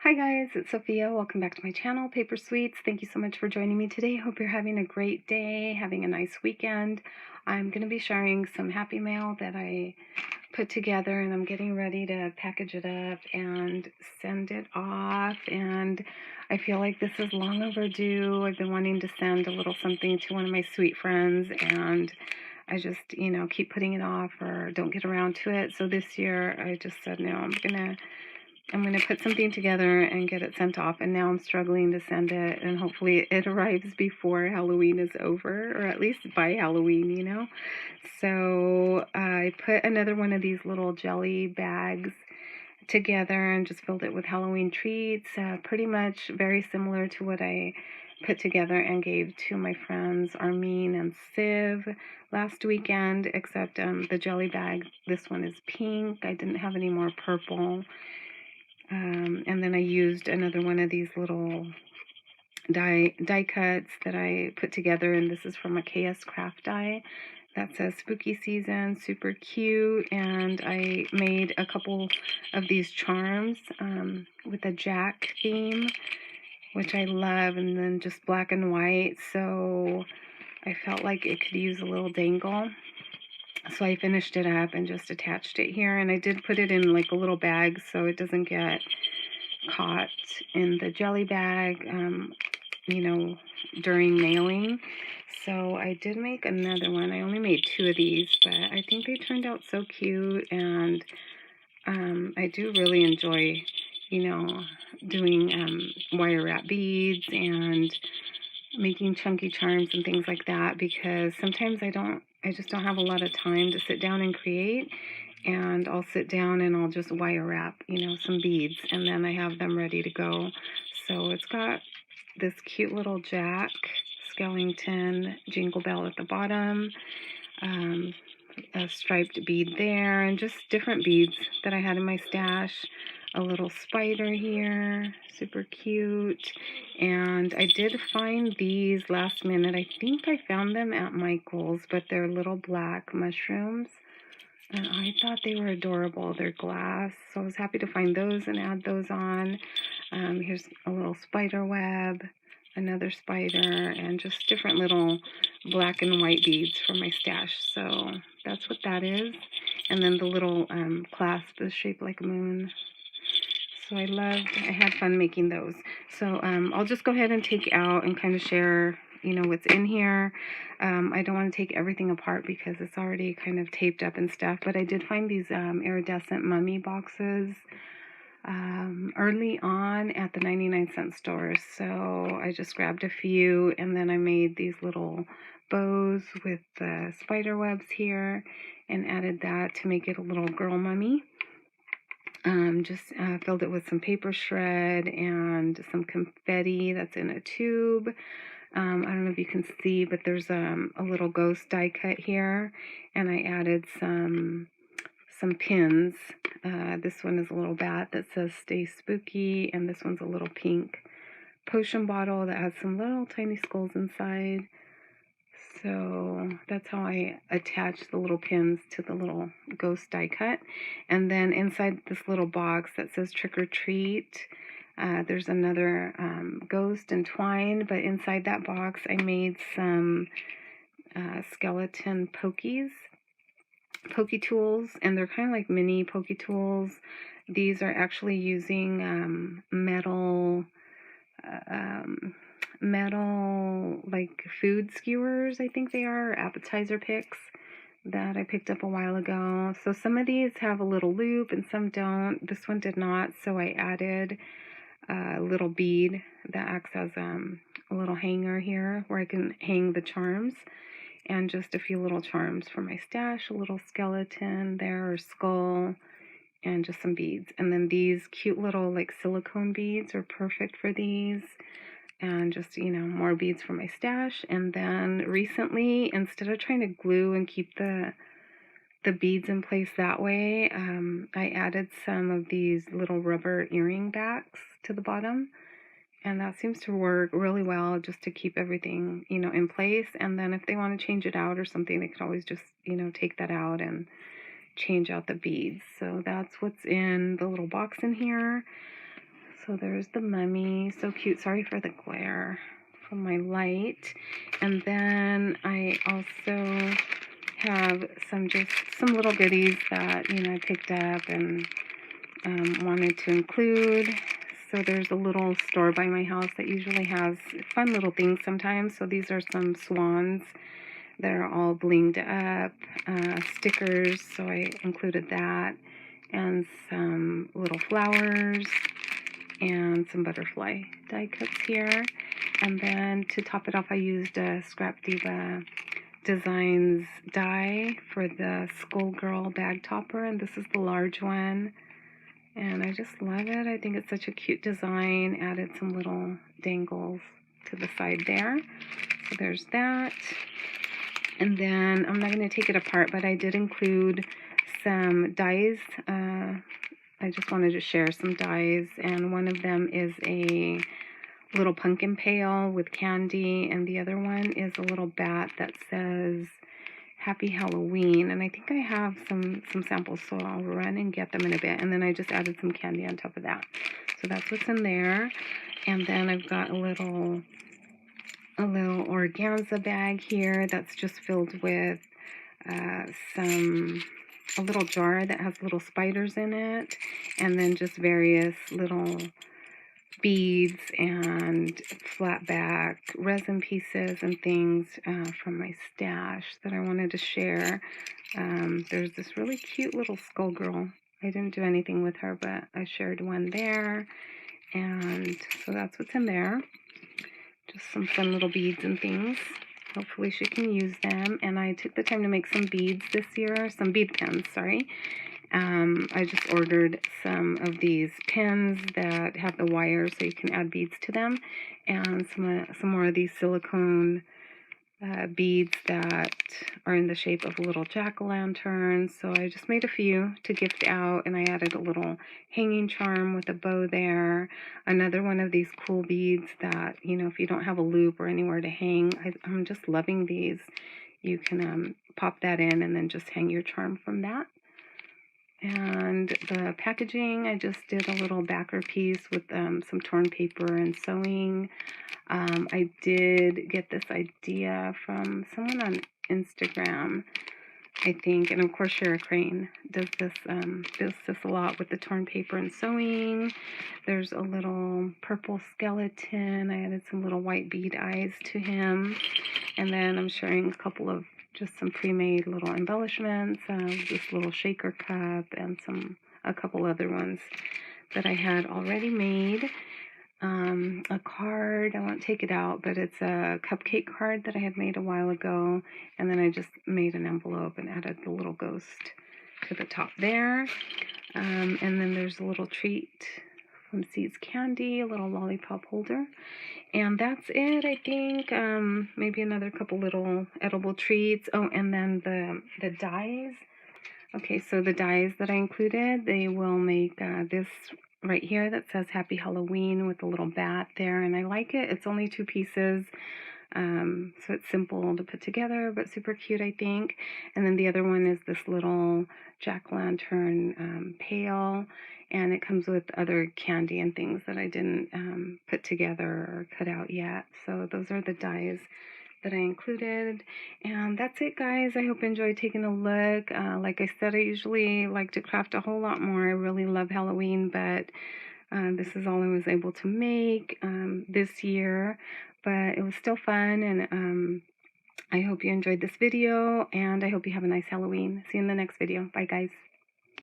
Hi guys, it's Sophia. Welcome back to my channel, Paper Sweets. Thank you so much for joining me today. Hope you're having a great day, having a nice weekend. I'm going to be sharing some happy mail that I put together, and I'm getting ready to package it up and send it off. And I feel like this is long overdue. I've been wanting to send a little something to one of my sweet friends, and I just, keep putting it off or don't get around to it. So this year I just said, no, I'm gonna put something together and get it sent off, and now I'm struggling to send it, and hopefully it arrives before Halloween is over, or at least by Halloween. So I put another one of these little jelly bags together and just filled it with Halloween treats, pretty much very similar to what I put together and gave to my friends Armin and Siv last weekend, except the jelly bag, this one is pink. I didn't have any more purple. And then I used another one of these little die cuts that I put together, and this is from a KS Craft die that says Spooky Season, super cute. And I made a couple of these charms with a Jack theme, which I love, and then just black and white, so I felt like it could use a little dangle. So I finished it up and just attached it here, and I did put it in like a little bag so it doesn't get caught in the jelly bag, during mailing. So I did make another one. I only made 2 of these, but I think they turned out so cute, and I do really enjoy, doing wire wrap beads and making chunky charms and things like that, because sometimes I just don't have a lot of time to sit down and create, and I'll sit down and I'll just wire wrap, some beads, and then I have them ready to go. So it's got this cute little Jack Skellington jingle bell at the bottom, a striped bead there, and just different beads that I had in my stash. A little spider here, super cute. And I did find these last minute. I think I found them at Michael's, but they're little black mushrooms, and I thought they were adorable. They're glass, so I was happy to find those and add those on. Here's a little spider web, another spider, and just different little black and white beads from my stash. So that's what that is. And then the little clasp is shaped like a moon. So I had fun making those. So I'll just go ahead and take out and kind of share, what's in here. I don't want to take everything apart because it's already kind of taped up and stuff, but I did find these iridescent mummy boxes early on at the 99-cent store. So I just grabbed a few, and then I made these little bows with the spider webs here and added that to make it a little girl mummy. Just filled it with some paper shred and some confetti that's in a tube. I don't know if you can see, but there's a little ghost die cut here, and I added some pins. This one is a little bat that says Stay Spooky, and this one's a little pink potion bottle that has some little tiny skulls inside. So that's how I attach the little pins to the little ghost die cut. And then inside this little box that says Trick or Treat, there's another ghost and twine, but inside that box I made some skeleton pokey tools, and they're kind of like mini pokey tools. These are actually using metal like food skewers, I think they are, appetizer picks that I picked up a while ago. So some of these have a little loop and some don't. This one did not, so I added a little bead that acts as a little hanger here where I can hang the charms, and just a few little charms for my stash, a little skeleton there or skull, and just some beads. And then these cute little like silicone beads are perfect for these, and just, more beads for my stash. And then recently, instead of trying to glue and keep the beads in place that way, I added some of these little rubber earring backs to the bottom, and that seems to work really well just to keep everything, in place. And then if they want to change it out or something, they could always just, take that out and change out the beads. So that's what's in the little box in here. So there's the mummy, so cute. Sorry for the glare from my light. And then I also have some little goodies that, you know, I picked up and wanted to include. So there's a little store by my house that usually has fun little things sometimes. So these are some swans that are all blinged up, stickers, so I included that, and some little flowers, and some butterfly die cuts here. And then to top it off, I used a Scrap Diva Designs die for the Skullgirl bag topper, and this is the large one. And I just love it. I think it's such a cute design. Added some little dangles to the side there. So there's that. And then I'm not going to take it apart, but I did include some dies. I just wanted to share some dies, and one of them is a little pumpkin pail with candy, and the other one is a little bat that says Happy Halloween. And I think I have some samples, so I'll run and get them in a bit. And then I just added some candy on top of that. So that's what's in there. And then I've got a little organza bag here that's just filled with a little jar that has little spiders in it, and then just various little beads and flat back resin pieces and things from my stash that I wanted to share. There's this really cute little skullgirl. I didn't do anything with her, but I shared one there, and so that's what's in there. Just some fun little beads and things. Hopefully she can use them. And I took the time to make some beads this year, some bead pins, sorry. I just ordered some of these pins that have the wires so you can add beads to them, and some more of these silicone beads that are in the shape of little jack-o'-lanterns. So I just made a few to gift out, and I added a little hanging charm with a bow there. Another one of these cool beads that, you know, if you don't have a loop or anywhere to hang, I'm just loving these. You can pop that in and then just hang your charm from that. And the packaging, I just did a little backer piece with some torn paper and sewing. I did get this idea from someone on Instagram, I think, and of course Shara Crane does this a lot with the torn paper and sewing. There's a little purple skeleton. I added some little white bead eyes to him, and then I'm sharing a couple of just some pre-made little embellishments, this little shaker cup, and a couple other ones that I had already made. A card, I won't take it out, but it's a cupcake card that I had made a while ago, and then I just made an envelope and added the little ghost to the top there. And then there's a little treat from Seeds Candy, a little lollipop holder. And that's it, I think. Maybe another couple little edible treats. Oh, and then the dies. Okay, so the dies that I included, they will make this right here that says Happy Halloween with a little bat there, and I like it. It's only 2 pieces, so it's simple to put together, but super cute, I think. And then the other one is this little jack-o'-lantern pail, and it comes with other candy and things that I didn't put together or cut out yet. So those are the dies that I included. And that's it, guys. I hope you enjoyed taking a look. Like I said, I usually like to craft a whole lot more. I really love Halloween, but this is all I was able to make this year. But it was still fun, and I hope you enjoyed this video, and I hope you have a nice Halloween. See you in the next video. Bye, guys.